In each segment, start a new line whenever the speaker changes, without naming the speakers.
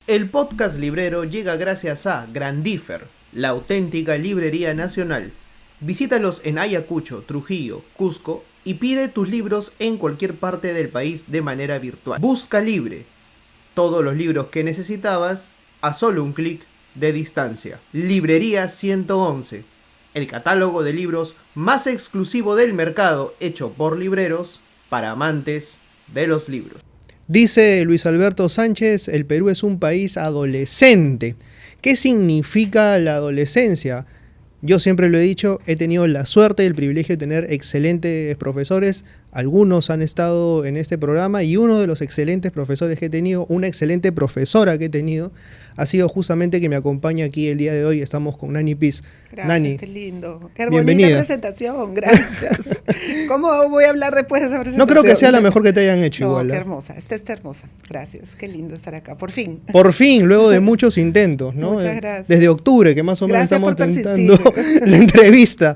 El podcast librero llega gracias a Grandífer, la auténtica librería nacional. Visítalos en Ayacucho, Trujillo, Cusco y pide tus libros en cualquier parte del país de manera virtual. Busca Libre, todos los libros que necesitabas a solo un clic de distancia. Librería 111, el catálogo de libros más exclusivo del mercado hecho por libreros para amantes de los libros.
Dice Luis Alberto Sánchez, el Perú es un país adolescente. ¿Qué significa la adolescencia? Yo siempre lo he dicho, he tenido la suerte y el privilegio de tener excelentes profesores. Algunos han estado en este programa y uno de los excelentes profesores que he tenido, una excelente profesora que he tenido, ha sido justamente que me acompaña aquí el día de hoy. Estamos con Nani Piz.
Gracias,
Nani,
qué lindo. Qué
bienvenida.
bonita presentación, gracias. ¿Cómo voy a hablar después de esa presentación?
No creo que sea la mejor que te hayan hecho igual.
Qué hermosa, esta está hermosa. Gracias, qué lindo estar acá, por fin.
Por fin, luego de muchos intentos, ¿no?
Muchas gracias.
Desde octubre, que más o menos
Gracias
estamos
por
intentando la entrevista.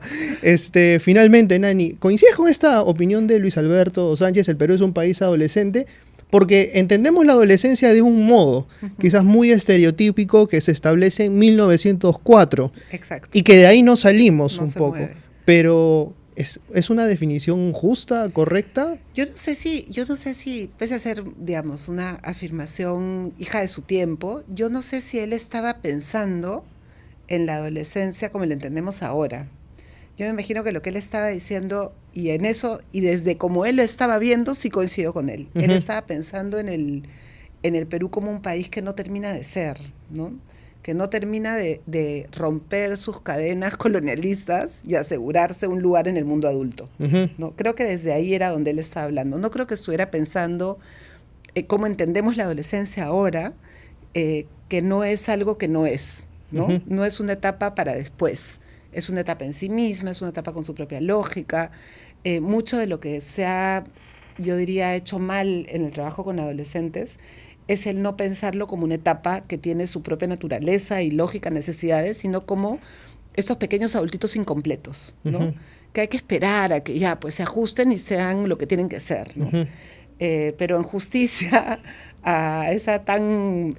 Finalmente, Nani, ¿coincides con esta opinión de Luis Alberto Sánchez? El Perú es un país adolescente, porque entendemos la adolescencia de un modo, quizás muy estereotípico, que se establece en 1904.
Exacto.
Y que de ahí no salimos
No
un
se
poco.
mueve.
Pero ¿es una definición justa, correcta?
Yo no sé si, pese a ser, digamos, una afirmación hija de su tiempo, yo no sé si él estaba pensando en la adolescencia como la entendemos ahora. Yo me imagino que lo que él estaba diciendo, y en eso, y desde como él lo estaba viendo, sí coincido con él. Él estaba pensando en el Perú como un país que no termina de ser, ¿no? Que no termina de romper sus cadenas colonialistas y asegurarse un lugar en el mundo adulto, ¿no? Creo que desde ahí era donde él estaba hablando. No creo que estuviera pensando cómo entendemos la adolescencia ahora, que no es algo que no es, ¿no? No es una etapa para después. Es una etapa en sí misma, es una etapa con su propia lógica. Mucho de lo que se ha, yo diría, hecho mal en el trabajo con adolescentes es el no pensarlo como una etapa que tiene su propia naturaleza y lógica, necesidades, sino como estos pequeños adultitos incompletos, ¿no? Que hay que esperar a que ya pues se ajusten y sean lo que tienen que ser, ¿no? Pero en justicia a esa tan,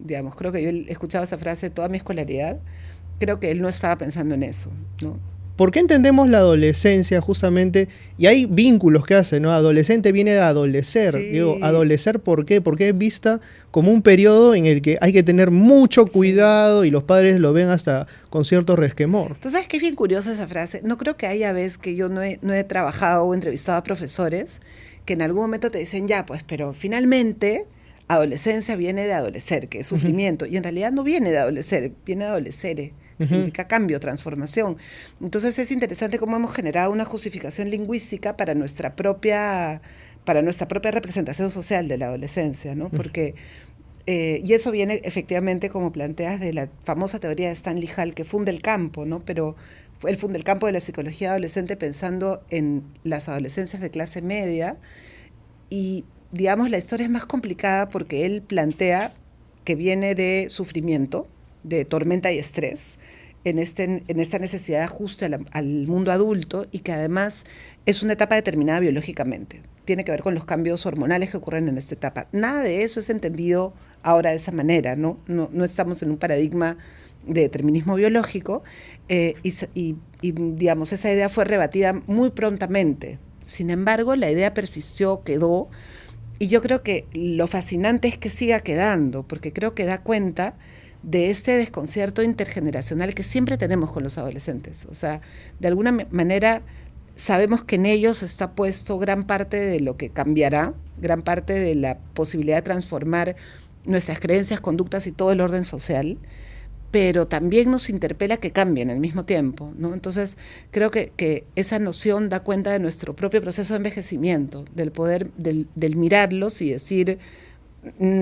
digamos, creo que yo he escuchado esa frase toda mi escolaridad. Creo que él no estaba pensando en eso, ¿no?
¿Por qué entendemos la adolescencia justamente? Y hay vínculos que hacen, ¿no? Adolescente viene de adolecer.
Sí.
Digo, ¿adolecer por qué? Porque es vista como un periodo en el que hay que tener mucho cuidado y los padres lo ven hasta con cierto resquemor.
¿Tú sabes que es bien curiosa esa frase? No creo que haya vez que yo no he trabajado o entrevistado a profesores que en algún momento te dicen, ya, pues, pero finalmente adolescencia viene de adolecer, que es sufrimiento. Y en realidad no viene de adolecer, viene de adolescere, que significa cambio, transformación. Entonces es interesante cómo hemos generado una justificación lingüística para nuestra propia representación social de la adolescencia, ¿no? Porque, y eso viene efectivamente, como planteas, de la famosa teoría de Stanley Hall, que funde el campo, ¿no? Pero él funde el campo de la psicología adolescente pensando en las adolescencias de clase media, y digamos la historia es más complicada porque él plantea que viene de sufrimiento, de tormenta y estrés, en esta necesidad de ajuste al mundo adulto, y que además es una etapa determinada biológicamente. Tiene que ver con los cambios hormonales que ocurren en esta etapa. Nada de eso es entendido ahora de esa manera, ¿no? No estamos en un paradigma de determinismo biológico, y digamos, esa idea fue rebatida muy prontamente. Sin embargo, la idea persistió, quedó, y yo creo que lo fascinante es que siga quedando, porque creo que da cuenta de este desconcierto intergeneracional que siempre tenemos con los adolescentes. O sea, de alguna manera sabemos que en ellos está puesto gran parte de lo que cambiará, gran parte de la posibilidad de transformar nuestras creencias, conductas y todo el orden social, pero también nos interpela que cambien al mismo tiempo, ¿no? Entonces, creo que esa noción da cuenta de nuestro propio proceso de envejecimiento, del poder, del mirarlos y decir,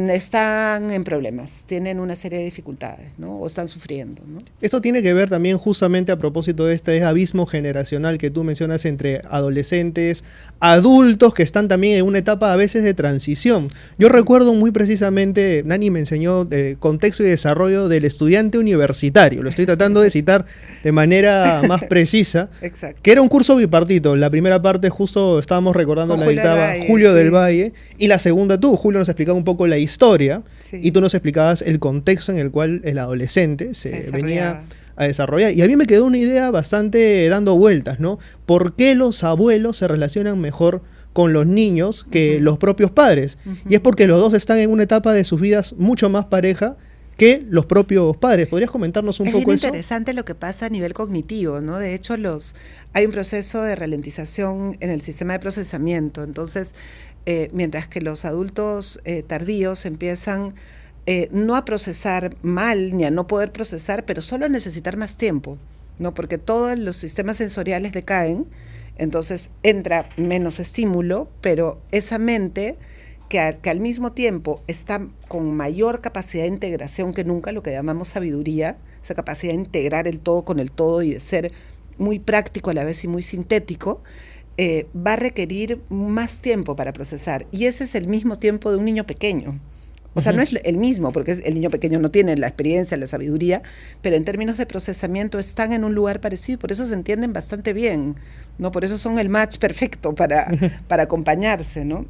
están en problemas, tienen una serie de dificultades, ¿no? O están sufriendo, ¿no?
Esto tiene que ver también justamente a propósito de este abismo generacional que tú mencionas entre adolescentes, adultos que están también en una etapa a veces de transición. Yo recuerdo muy precisamente, Nani me enseñó contexto y desarrollo del estudiante universitario, lo estoy tratando de citar de manera más precisa.
Exacto.
Que era un curso bipartito. La primera parte justo estábamos recordando,
Con
la
Julio
dictaba
del Valle,
Julio
sí.
del Valle, y la segunda tú, Julio, nos explicaba un poco poco la historia,
Sí.
y tú nos explicabas el contexto en el cual el adolescente se venía
desarrollaba.
a desarrollar. Y a mí me quedó una idea bastante dando vueltas, ¿no? ¿Por qué los abuelos se relacionan mejor con los niños que los propios padres? Y es porque los dos están en una etapa de sus vidas mucho más pareja que los propios padres. ¿Podrías comentarnos un
Es
poco
bien
eso?
interesante lo que pasa a nivel cognitivo, ¿no? De hecho, hay un proceso de ralentización en el sistema de procesamiento. Entonces, mientras que los adultos tardíos empiezan no a procesar mal, ni a no poder procesar, pero solo a necesitar más tiempo, ¿no? Porque todos los sistemas sensoriales decaen, entonces entra menos estímulo, pero esa mente que al mismo tiempo está con mayor capacidad de integración que nunca, lo que llamamos sabiduría, esa capacidad de integrar el todo con el todo y de ser muy práctico a la vez y muy sintético, va a requerir más tiempo para procesar. Y ese es el mismo tiempo de un niño pequeño. O sea, no es el mismo, porque el niño pequeño no tiene la experiencia, la sabiduría, pero en términos de procesamiento están en un lugar parecido, por eso se entienden bastante bien, ¿no? Por eso son el match perfecto para acompañarse, ¿no?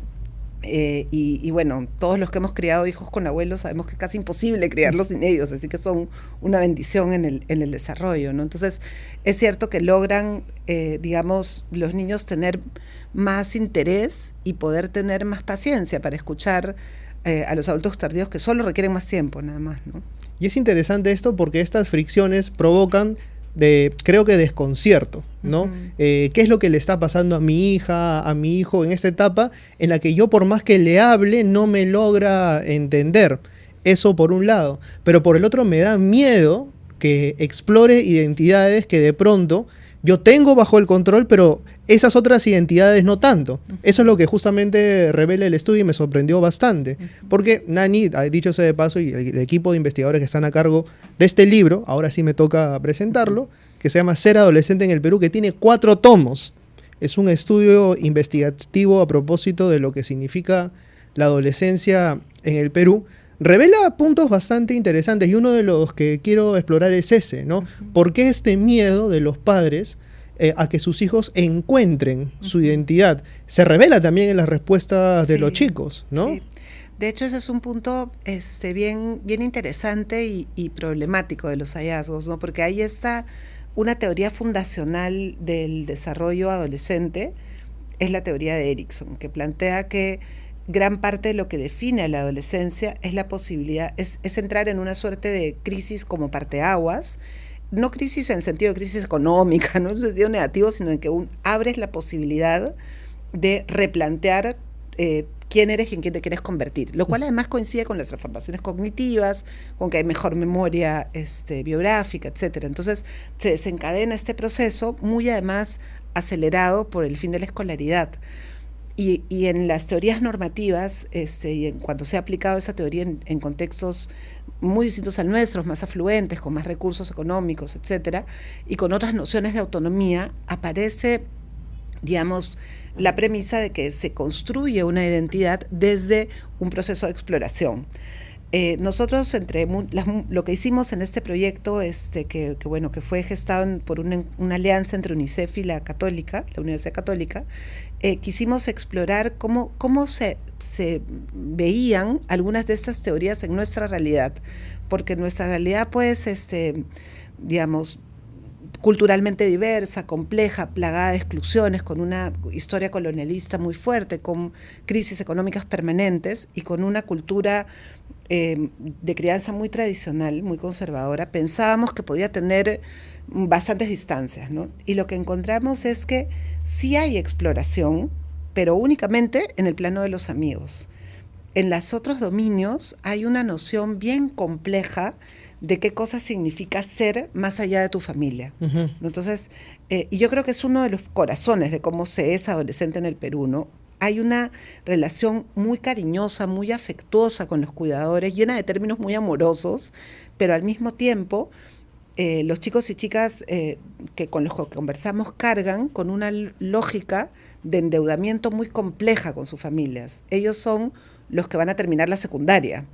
Y bueno, todos los que hemos criado hijos con abuelos sabemos que es casi imposible criarlos sin ellos, así que son una bendición en el desarrollo, ¿no? Entonces, es cierto que logran, digamos, los niños tener más interés y poder tener más paciencia para escuchar a los adultos tardíos, que solo requieren más tiempo, nada más, ¿no?
Y es interesante esto porque estas fricciones provocan creo que desconcierto, ¿no? ¿Qué es lo que le está pasando a mi hija, a mi hijo en esta etapa en la que yo por más que le hable no me logra entender? Eso por un lado, pero por el otro me da miedo que explore identidades que de pronto yo tengo bajo el control, pero esas otras identidades no tanto. Eso es lo que justamente revela el estudio y me sorprendió bastante. Porque Nani, dicho sea de paso, y el equipo de investigadores que están a cargo de este libro, ahora sí me toca presentarlo, que se llama Ser adolescente en el Perú, que tiene 4 tomos. Es un estudio investigativo a propósito de lo que significa la adolescencia en el Perú. Revela puntos bastante interesantes y uno de los que quiero explorar es ese, ¿no? ¿Por qué este miedo de los padres a que sus hijos encuentren su identidad? Se revela también en las respuestas de los chicos, ¿no?
Sí. De hecho, ese es un punto bien interesante y problemático de los hallazgos, ¿no? Porque ahí está una teoría fundacional del desarrollo adolescente, es la teoría de Erikson, que plantea que gran parte de lo que define a la adolescencia es la posibilidad, es entrar en una suerte de crisis como parteaguas, no crisis en sentido de crisis económica, no en sentido negativo, sino en que abres la posibilidad de replantear quién eres y en quién te quieres convertir, lo cual además coincide con las transformaciones cognitivas, con que hay mejor memoria biográfica, etcétera. Entonces se desencadena este proceso muy además acelerado por el fin de la escolaridad. Y en las teorías normativas, cuando se ha aplicado esa teoría en contextos muy distintos al nuestro, más afluentes, con más recursos económicos, etcétera, y con otras nociones de autonomía, aparece, digamos, la premisa de que se construye una identidad desde un proceso de exploración. Nosotros, lo que hicimos en este proyecto, que fue gestado por una alianza entre UNICEF y la Universidad Católica, quisimos explorar cómo se veían algunas de estas teorías en nuestra realidad, porque nuestra realidad, pues, digamos, culturalmente diversa, compleja, plagada de exclusiones, con una historia colonialista muy fuerte, con crisis económicas permanentes y con una cultura de crianza muy tradicional, muy conservadora, pensábamos que podía tener bastantes distancias, ¿no? Y lo que encontramos es que sí hay exploración, pero únicamente en el plano de los amigos. En los otros dominios hay una noción bien compleja de qué cosa significa ser más allá de tu familia.
Uh-huh.
Entonces, y yo creo que es uno de los corazones de cómo se es adolescente en el Perú, ¿no? Hay una relación muy cariñosa, muy afectuosa con los cuidadores, llena de términos muy amorosos, pero al mismo tiempo los chicos y chicas que con los que conversamos cargan con una lógica de endeudamiento muy compleja con sus familias. Ellos son los que van a terminar la secundaria.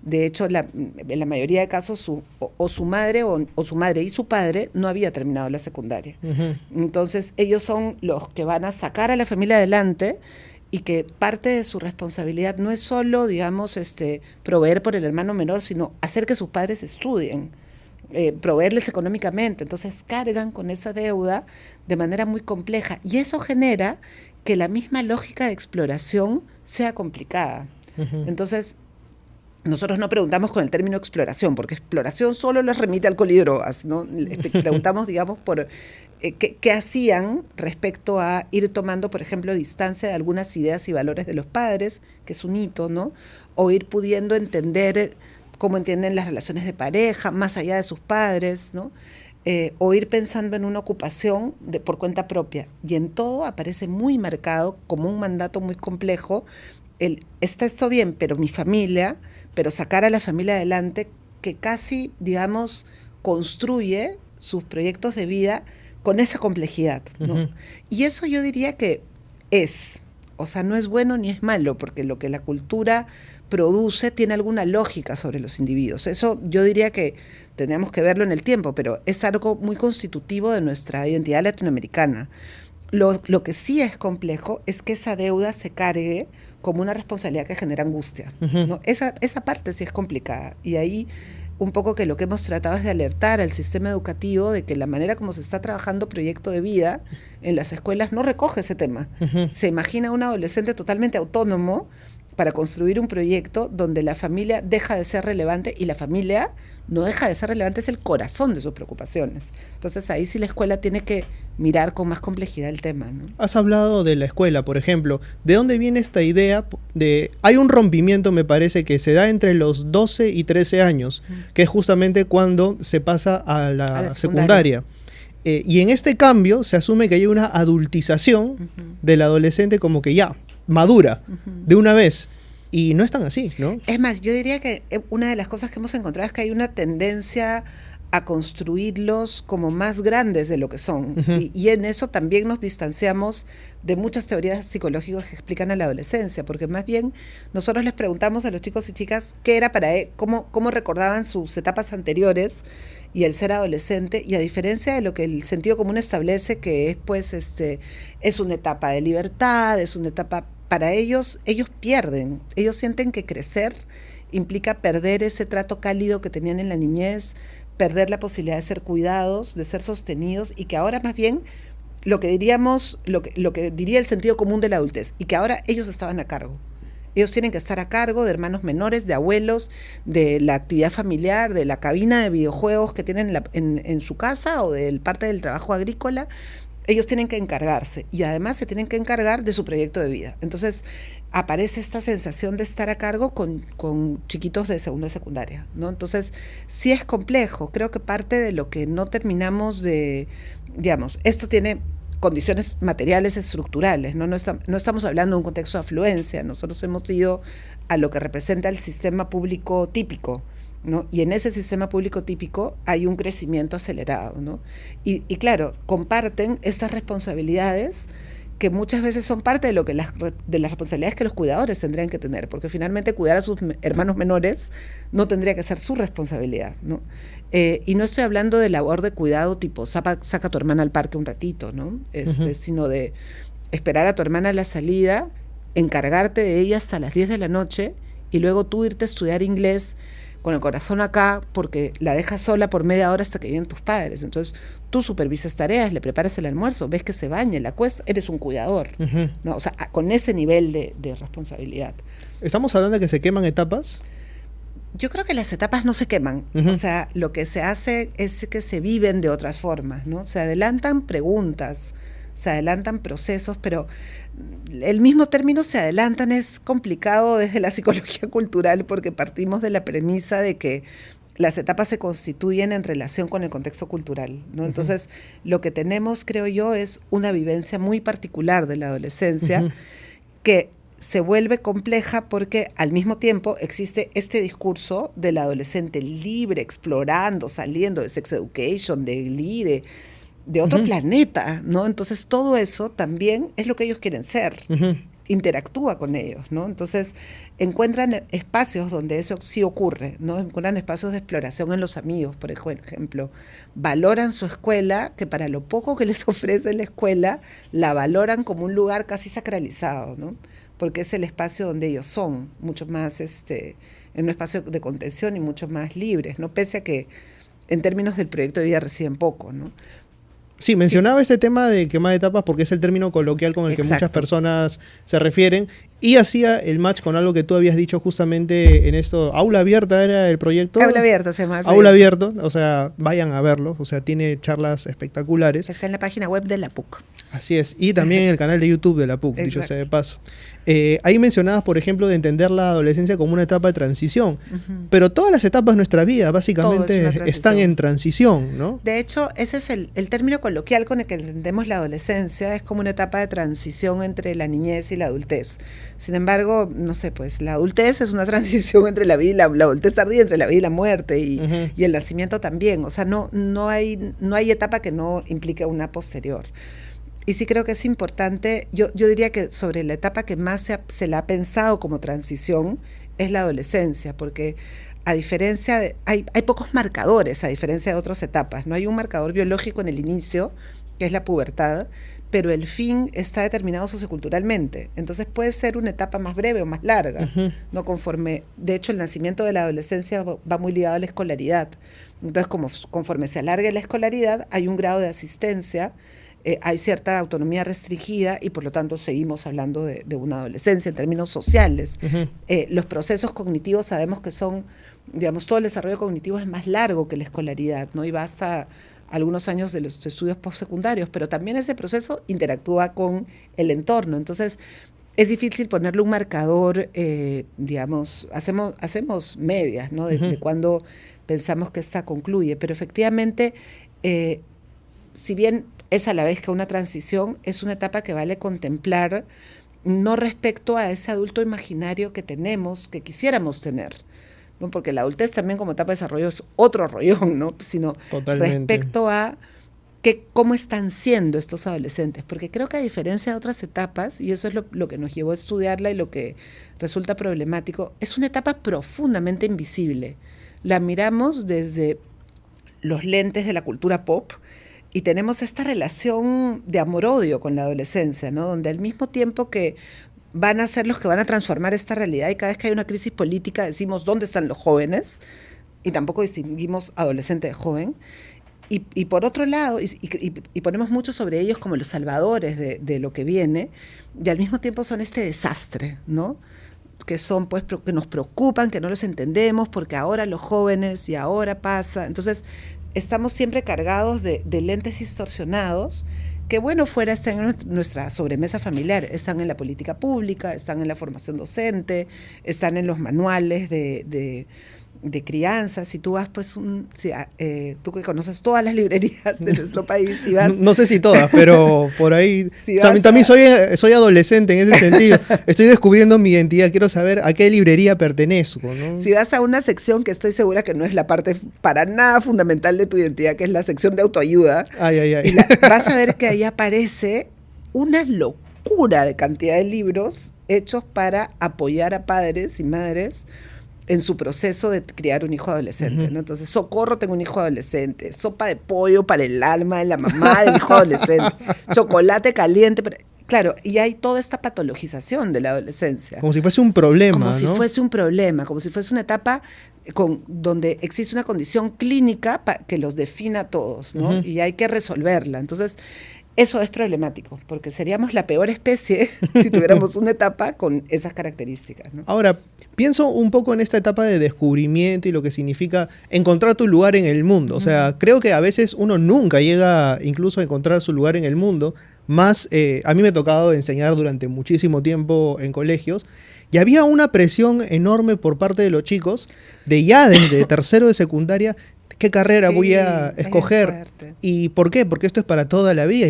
De hecho, en la mayoría de casos, su madre o su madre y su padre no había terminado la secundaria.
Uh-huh.
Entonces, ellos son los que van a sacar a la familia adelante y que parte de su responsabilidad no es solo, digamos, proveer por el hermano menor, sino hacer que sus padres estudien, proveerles económicamente. Entonces cargan con esa deuda de manera muy compleja y eso genera que la misma lógica de exploración sea complicada. Entonces, nosotros no preguntamos con el término exploración, porque exploración solo les remite alcohol y drogas, ¿no? Preguntamos, digamos, por qué hacían respecto a ir tomando, por ejemplo, distancia de algunas ideas y valores de los padres, que es un hito, ¿no? O ir pudiendo entender cómo entienden las relaciones de pareja, más allá de sus padres, ¿no? O ir pensando en una ocupación por cuenta propia. Y en todo aparece muy marcado como un mandato muy complejo, está esto bien, pero mi familia, pero sacar a la familia adelante, que casi, digamos, construye sus proyectos de vida con esa complejidad, ¿no? Y eso yo diría que o sea, no es bueno ni es malo, porque lo que la cultura produce tiene alguna lógica sobre los individuos. Eso yo diría que tendríamos que verlo en el tiempo, pero es algo muy constitutivo de nuestra identidad latinoamericana. Lo que sí es complejo es que esa deuda se cargue como una responsabilidad que genera angustia, ¿no? Esa parte sí es complicada. Y ahí un poco que lo que hemos tratado es de alertar al sistema educativo de que la manera como se está trabajando proyecto de vida en las escuelas no recoge ese tema. Se imagina un adolescente totalmente autónomo para construir un proyecto donde la familia deja de ser relevante y la familia no deja de ser relevante, es el corazón de sus preocupaciones. Entonces ahí sí la escuela tiene que mirar con más complejidad el tema, ¿no?
Has hablado de la escuela, por ejemplo. ¿De dónde viene esta idea de... Hay un rompimiento, me parece, que se da entre los 12 y 13 años, que es justamente cuando se pasa a la secundaria. Y en este cambio se asume que hay una adultización del adolescente como que ya, madura, de una vez. Y no es tan así, ¿no?
Es más, yo diría que una de las cosas que hemos encontrado es que hay una tendencia a construirlos como más grandes de lo que son. Y en eso también nos distanciamos de muchas teorías psicológicas que explican a la adolescencia, porque más bien nosotros les preguntamos a los chicos y chicas qué era para cómo recordaban sus etapas anteriores y el ser adolescente, y a diferencia de lo que el sentido común establece, que es pues es una etapa de libertad, es una etapa... Para ellos pierden, ellos sienten que crecer implica perder ese trato cálido que tenían en la niñez, perder la posibilidad de ser cuidados, de ser sostenidos, y que ahora más bien lo que diríamos, lo que diría el sentido común de la adultez, y que ahora ellos estaban a cargo. Ellos tienen que estar a cargo de hermanos menores, de abuelos, de la actividad familiar, de la cabina de videojuegos que tienen en su casa o de parte del trabajo agrícola. Ellos tienen que encargarse y además se tienen que encargar de su proyecto de vida. Entonces aparece esta sensación de estar a cargo con chiquitos de segundo y secundaria, ¿no? Entonces sí es complejo. Creo que parte de lo que no terminamos de, digamos, esto tiene condiciones materiales estructurales, ¿no? No estamos hablando de un contexto de afluencia. Nosotros hemos ido a lo que representa el sistema público típico, ¿no? Y en ese sistema público típico hay un crecimiento acelerado, ¿no? Y claro, comparten estas responsabilidades que muchas veces son parte de de las responsabilidades que los cuidadores tendrían que tener, porque finalmente cuidar a sus hermanos menores no tendría que ser su responsabilidad, ¿no? Y no estoy hablando de labor de cuidado tipo saca a tu hermana al parque un ratito, ¿no? Sino de esperar a tu hermana a la salida, encargarte de ella hasta las 10 de la noche y luego tú irte a estudiar inglés con el corazón acá, porque la dejas sola por media hora hasta que lleguen tus padres. Entonces, tú supervisas tareas, le preparas el almuerzo, ves que se baña, la acuestas, eres un cuidador, ¿no? O sea, con ese nivel de responsabilidad.
¿Estamos hablando de que se queman etapas?
Yo creo que las etapas no se queman. O sea, lo que se hace es que se viven de otras formas, ¿no? Se adelantan preguntas, se adelantan procesos, pero el mismo término se adelantan es complicado desde la psicología cultural porque partimos de la premisa de que las etapas se constituyen en relación con el contexto cultural, ¿no? Entonces, lo que tenemos, creo yo, es una vivencia muy particular de la adolescencia que se vuelve compleja porque al mismo tiempo existe este discurso del adolescente libre, explorando, saliendo de sex education, de Glee, de otro planeta, ¿no? Entonces todo eso también es lo que ellos quieren ser. interactúa con ellos, ¿no? Entonces encuentran espacios donde eso sí ocurre, ¿no? Encuentran espacios de exploración en los amigos, por ejemplo. Valoran su escuela, que para lo poco que les ofrece la escuela, la valoran como un lugar casi sacralizado, ¿no? Porque es el espacio donde ellos son, mucho más, en un espacio de contención y mucho más libres, ¿no? Pese a que en términos del proyecto de vida reciben poco, ¿no?
Sí, mencionaba este tema de quema de etapas porque es el término coloquial con el que muchas personas se refieren, y hacía el match con algo que tú habías dicho justamente en esto. Aula Abierta era el proyecto.
Aula Abierta se llama el proyecto.
Aula Abierto, o sea, vayan a verlo, o sea, tiene charlas espectaculares.
Está en la página web de la PUC.
Así es, y también en el canal de YouTube de la PUC, dicho sea de paso. Ahí mencionabas, por ejemplo, de entender la adolescencia como una etapa de transición, pero todas las etapas de nuestra vida básicamente están en transición, ¿no?
De hecho, ese es el término coloquial con el que entendemos la adolescencia, es como una etapa de transición entre la niñez y la adultez. Sin embargo, no sé, pues la adultez es una transición entre la vida y la adultez tardía, entre la vida y la muerte, y el nacimiento también. O sea, no hay etapa que no implique una posterior. Y sí creo que es importante, yo diría que sobre la etapa que más se la ha pensado como transición es la adolescencia, porque a diferencia hay pocos marcadores, a diferencia de otras etapas. No hay un marcador biológico en el inicio, que es la pubertad, pero el fin está determinado socioculturalmente. Entonces puede ser una etapa más breve o más larga, ¿no? De hecho, el nacimiento de la adolescencia va muy ligado a la escolaridad. Entonces, conforme se alargue la escolaridad, hay un grado de asistencia, hay cierta autonomía restringida y por lo tanto seguimos hablando de una adolescencia en términos sociales. Los procesos cognitivos sabemos que son, digamos, todo el desarrollo cognitivo es más largo que la escolaridad, ¿no? Y va hasta algunos años de los estudios postsecundarios, pero también ese proceso interactúa con el entorno. Entonces, es difícil ponerle un marcador, digamos, hacemos medias, ¿no? De cuando pensamos que esta concluye, pero efectivamente, si bien es a la vez que una transición, es una etapa que vale contemplar, no respecto a ese adulto imaginario que tenemos, que quisiéramos tener, ¿no? Porque la adultez también como etapa de desarrollo es otro rollón, ¿no? Sino
Totalmente.
Respecto a cómo están siendo estos adolescentes, porque creo que a diferencia de otras etapas, y eso es lo que nos llevó a estudiarla y lo que resulta problemático, es una etapa profundamente invisible. La miramos desde los lentes de la cultura pop, y tenemos esta relación de amor-odio con la adolescencia, ¿no? Donde al mismo tiempo que van a ser los que van a transformar esta realidad, y cada vez que hay una crisis política decimos ¿dónde están los jóvenes? Y tampoco distinguimos adolescente de joven. Y por otro lado, y ponemos mucho sobre ellos como los salvadores de lo que viene, y al mismo tiempo son este desastre, ¿no? Que son, pues, que nos preocupan, que no los entendemos, porque ahora los jóvenes y ahora pasa. Entonces, estamos siempre cargados de lentes distorsionados que, bueno, fuera están en nuestra sobremesa familiar, están en la política pública, están en la formación docente, están en los manuales de crianza. Si tú vas, pues, tú que conoces todas las librerías de nuestro país, si vas...
No sé si todas, pero por ahí... también soy adolescente en ese sentido. Estoy descubriendo mi identidad, quiero saber a qué librería pertenezco, ¿no?
Si vas a una sección que estoy segura que no es la parte para nada fundamental de tu identidad, que es la sección de autoayuda, y vas a ver que ahí aparece una locura de cantidad de libros hechos para apoyar a padres y madres en su proceso de criar un hijo adolescente, ¿no? Entonces, socorro, tengo un hijo adolescente, sopa de pollo para el alma de la mamá del hijo adolescente, chocolate caliente, claro, y hay toda esta patologización de la adolescencia.
Como si fuese un problema,
Como
¿no?
si fuese un problema, como si fuese una etapa donde existe una condición clínica que los defina a todos, ¿no? Y hay que resolverla. Entonces, eso es problemático, porque seríamos la peor especie si tuviéramos una etapa con esas características, ¿no?
Ahora, pienso un poco en esta etapa de descubrimiento y lo que significa encontrar tu lugar en el mundo. O sea, creo que a veces uno nunca llega incluso a encontrar su lugar en el mundo. Más, a mí me ha tocado enseñar durante muchísimo tiempo en colegios, y había una presión enorme por parte de los chicos, desde tercero de secundaria, ¿qué carrera voy a escoger? ¿Y por qué? Porque esto es para toda la vida.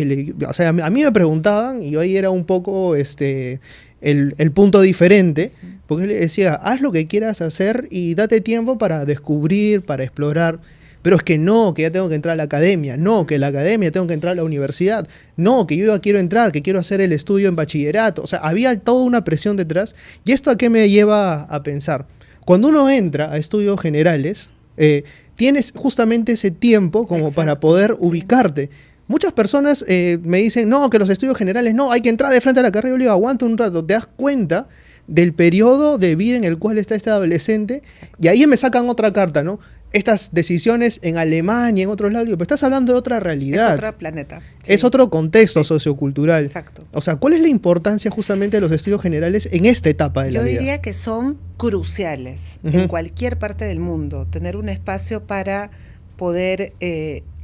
O sea, a mí me preguntaban, y yo ahí era un poco el punto diferente, porque le decía, haz lo que quieras hacer y date tiempo para descubrir, para explorar. pero es que no, que ya tengo que entrar a la academia, no, que la academia tengo que entrar a la universidad, no, que yo ya quiero entrar, que quiero hacer el estudio en bachillerato. O sea, había toda una presión detrás. ¿Y esto a qué me lleva a pensar? Cuando uno entra a estudios generales, tienes justamente ese tiempo como
Exacto,
para poder
sí.
ubicarte. Muchas personas me dicen, no, que los estudios generales, no, hay que entrar de frente a la carrera. Yo le digo, aguanta un rato, te das cuenta del periodo de vida en el cual está este adolescente.
Exacto.
Y ahí me sacan otra carta, ¿no? Estas decisiones en Alemania, en otros lados, pero estás hablando de otra realidad.
Es otro planeta.
Es
sí.
otro contexto sociocultural.
Exacto.
O sea, ¿cuál es la importancia justamente de los estudios generales en esta etapa de la
Yo
vida?
diría que son cruciales
Ujú.
en cualquier parte del mundo. Tener un espacio para poder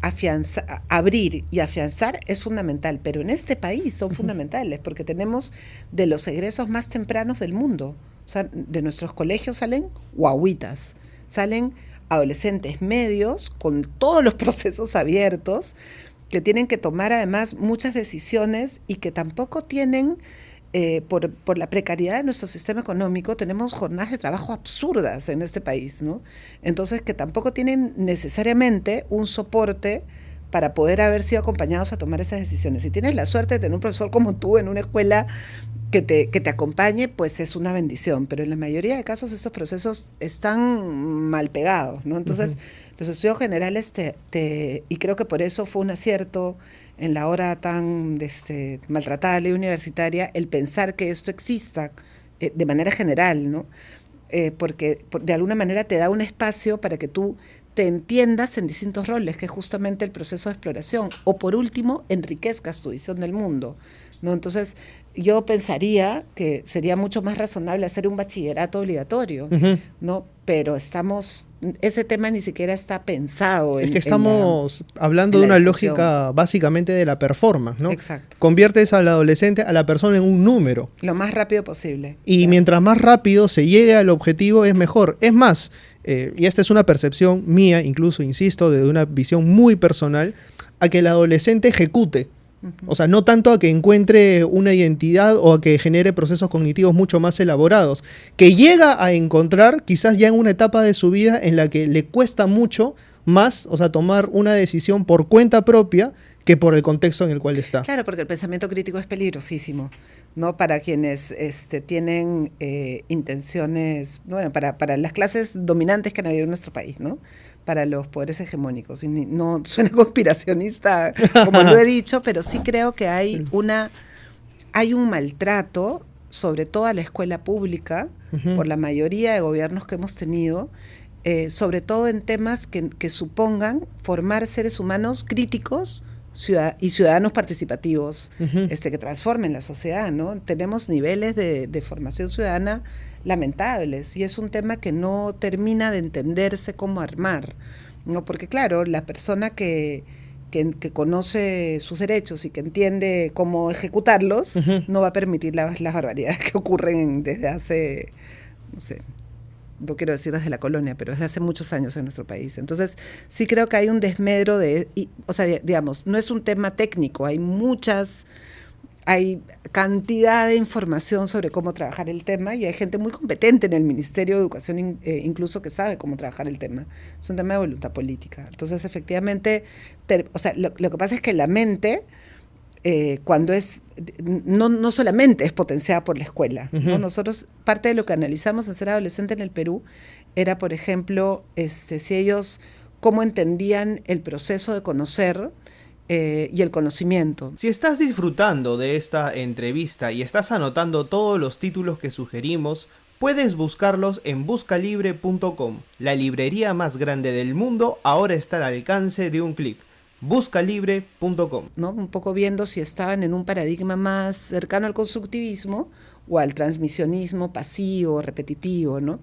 afianzar, abrir y afianzar es fundamental, pero en este país son fundamentales porque tenemos de los egresos más tempranos del mundo. O sea, de nuestros colegios salen guaguitas, salen adolescentes medios con todos los procesos abiertos que tienen que tomar además muchas decisiones y que tampoco tienen, por la precariedad de nuestro sistema económico, tenemos jornadas de trabajo absurdas en este país, ¿no? Entonces, que tampoco tienen necesariamente un soporte para poder haber sido acompañados a tomar esas decisiones. Si tienes la suerte de tener un profesor como tú en una escuela que te acompañe, pues es una bendición, pero en la mayoría de casos estos procesos están mal pegados, ¿no? Entonces, los estudios generales y creo que por eso fue un acierto en la hora tan maltratada de la ley universitaria, el pensar que esto exista de manera general, ¿no? Porque de alguna manera te da un espacio para que tú te entiendas en distintos roles, que es justamente el proceso de exploración, o por último, enriquezcas tu visión del mundo, ¿no? Entonces, yo pensaría que sería mucho más razonable hacer un bachillerato obligatorio, ¿no? Pero ese tema ni siquiera está pensado
Es que estamos hablando de una lógica básicamente de la performance, ¿no?
Exacto.
Conviertes al adolescente, a la persona en un número.
Lo más rápido posible.
Y
Claro.
mientras más rápido se llegue al objetivo es mejor. Es más, y esta es una percepción mía, incluso, insisto, de una visión muy personal, a que el adolescente ejecute. O sea, no tanto a que encuentre una identidad o a que genere procesos cognitivos mucho más elaborados, que llega a encontrar quizás ya en una etapa de su vida en la que le cuesta mucho más, o sea, tomar una decisión por cuenta propia que por el contexto en el cual está.
Claro, porque el pensamiento crítico es peligrosísimo, ¿no? Para quienes tienen intenciones, bueno, para las clases dominantes que han habido en nuestro país, ¿no? Para los poderes hegemónicos. Y no suena conspiracionista, como lo he dicho, pero sí creo que hay un maltrato, sobre todo a la escuela pública, por la mayoría de gobiernos que hemos tenido, sobre todo en temas que supongan formar seres humanos críticos y ciudadanos participativos, que transformen la sociedad, ¿no? Tenemos niveles de formación ciudadana lamentables y es un tema que no termina de entenderse cómo armar, ¿no? Porque claro, la persona que conoce sus derechos y que entiende cómo ejecutarlos, no va a permitir las barbaridades que ocurren desde hace, no sé, no quiero decir desde la colonia, pero desde hace muchos años en nuestro país. Entonces, sí creo que hay un desmedro o sea, digamos, no es un tema técnico, hay cantidad de información sobre cómo trabajar el tema y hay gente muy competente en el Ministerio de Educación incluso que sabe cómo trabajar el tema. Es un tema de voluntad política. Entonces, efectivamente, o sea, lo que pasa es que la mente, cuando no solamente es potenciada por la escuela, ¿no? Nosotros, parte de lo que analizamos en Ser Adolescente en el Perú era, por ejemplo, si ellos, cómo entendían el proceso de conocer y el conocimiento.
Si estás disfrutando de esta entrevista y estás anotando todos los títulos que sugerimos, puedes buscarlos en buscalibre.com. La librería más grande del mundo ahora está al alcance de un clic. Buscalibre.com,
¿no? Un poco viendo si estaban en un paradigma más cercano al constructivismo o al transmisionismo pasivo, repetitivo, ¿no?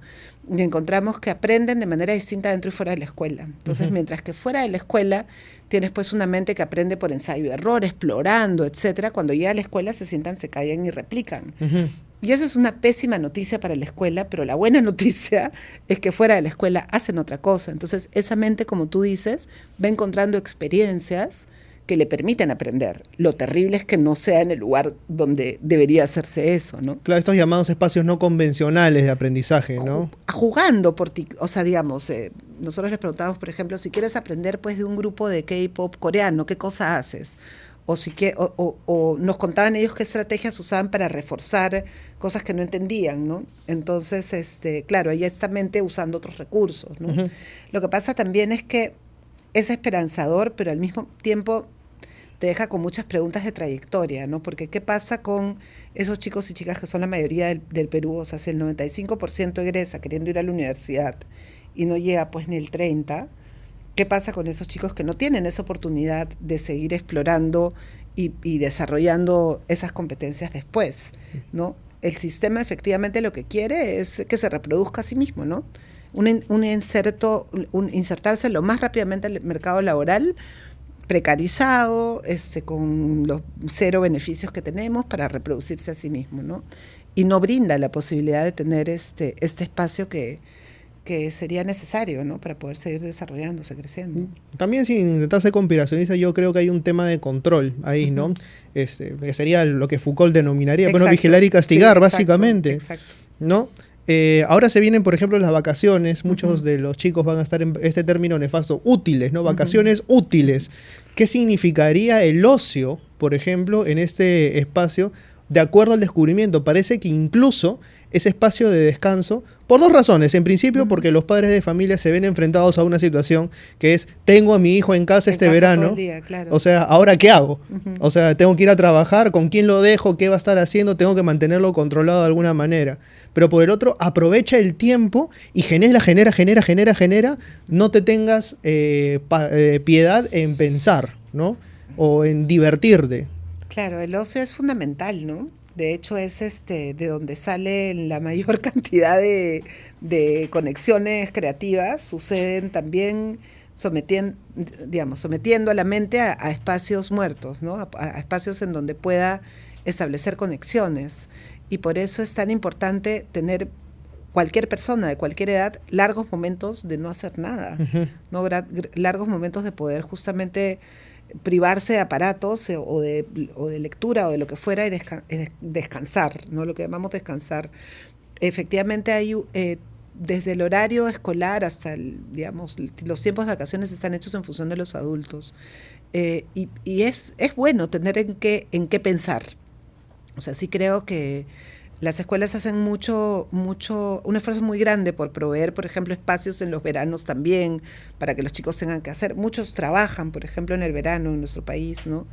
Y encontramos que aprenden de manera distinta dentro y fuera de la escuela. Entonces, mientras que fuera de la escuela tienes pues una mente que aprende por ensayo y error, explorando, etcétera, cuando llega a la escuela se sientan, se callan y replican. Y eso es una pésima noticia para la escuela, pero la buena noticia es que fuera de la escuela hacen otra cosa. Entonces, esa mente, como tú dices, va encontrando experiencias que le permiten aprender. Lo terrible es que no sea en el lugar donde debería hacerse eso, ¿no?
Claro, estos llamados espacios no convencionales de aprendizaje, ¿no?
Jugando por ti, o sea, digamos, nosotros les preguntamos, por ejemplo, si quieres aprender pues de un grupo de K-pop coreano, ¿qué cosa haces? O nos contaban ellos qué estrategias usaban para reforzar cosas que no entendían, ¿no? Entonces, claro, ahí está mente usando otros recursos, ¿no? Uh-huh. Lo que pasa también es que es esperanzador, pero al mismo tiempo te deja con muchas preguntas de trayectoria, ¿no? Porque ¿qué pasa con esos chicos y chicas que son la mayoría del Perú? O sea, si el 95% egresa queriendo ir a la universidad y no llega pues ni el 30%, ¿qué pasa con esos chicos que no tienen esa oportunidad de seguir explorando y desarrollando esas competencias después, ¿no? El sistema efectivamente lo que quiere es que se reproduzca a sí mismo, ¿no? Insertarse lo más rápidamente al mercado laboral, precarizado, con los 0 beneficios que tenemos para reproducirse a sí mismo, ¿no? Y no brinda la posibilidad de tener este espacio que sería necesario, ¿no? Para poder seguir desarrollándose, creciendo.
También, sin intentar ser conspiracionista, yo creo que hay un tema de control ahí, uh-huh. ¿no? Que sería lo que Foucault denominaría, bueno, vigilar y castigar, sí, básicamente.
Exacto.
¿No? Ahora se vienen, por ejemplo, las vacaciones. Muchos uh-huh. de los chicos van a estar en este término nefasto, útiles, ¿no? Vacaciones uh-huh. útiles. ¿Qué significaría el ocio, por ejemplo, en este espacio? De acuerdo al descubrimiento, parece que incluso ese espacio de descanso, por 2 razones. En principio, porque los padres de familia se ven enfrentados a una situación que es, tengo a mi hijo en casa este verano, todo el día, claro. O sea, ¿ahora qué hago? Uh-huh. O sea, tengo que ir a trabajar, ¿con quién lo dejo? ¿Qué va a estar haciendo? Tengo que mantenerlo controlado de alguna manera. Pero por el otro, aprovecha el tiempo y genera, no te tengas piedad en pensar, ¿no? O en divertirte.
Claro, el ocio es fundamental, ¿no? De hecho, es de donde sale la mayor cantidad de conexiones creativas. Suceden también sometiendo a la mente a espacios muertos, ¿no? A espacios en donde pueda establecer conexiones. Y por eso es tan importante tener cualquier persona de cualquier edad largos momentos de no hacer nada, uh-huh. ¿no? Largos momentos de poder justamente privarse de aparatos o de lectura o de lo que fuera y descansar, ¿no? Lo que llamamos descansar. Efectivamente hay desde el horario escolar hasta los tiempos de vacaciones están hechos en función de los adultos, y es bueno tener en qué pensar. O sea, sí creo que las escuelas hacen un esfuerzo muy grande por proveer, por ejemplo, espacios en los veranos también, para que los chicos tengan que hacer. Muchos trabajan, por ejemplo, en el verano en nuestro país, ¿no?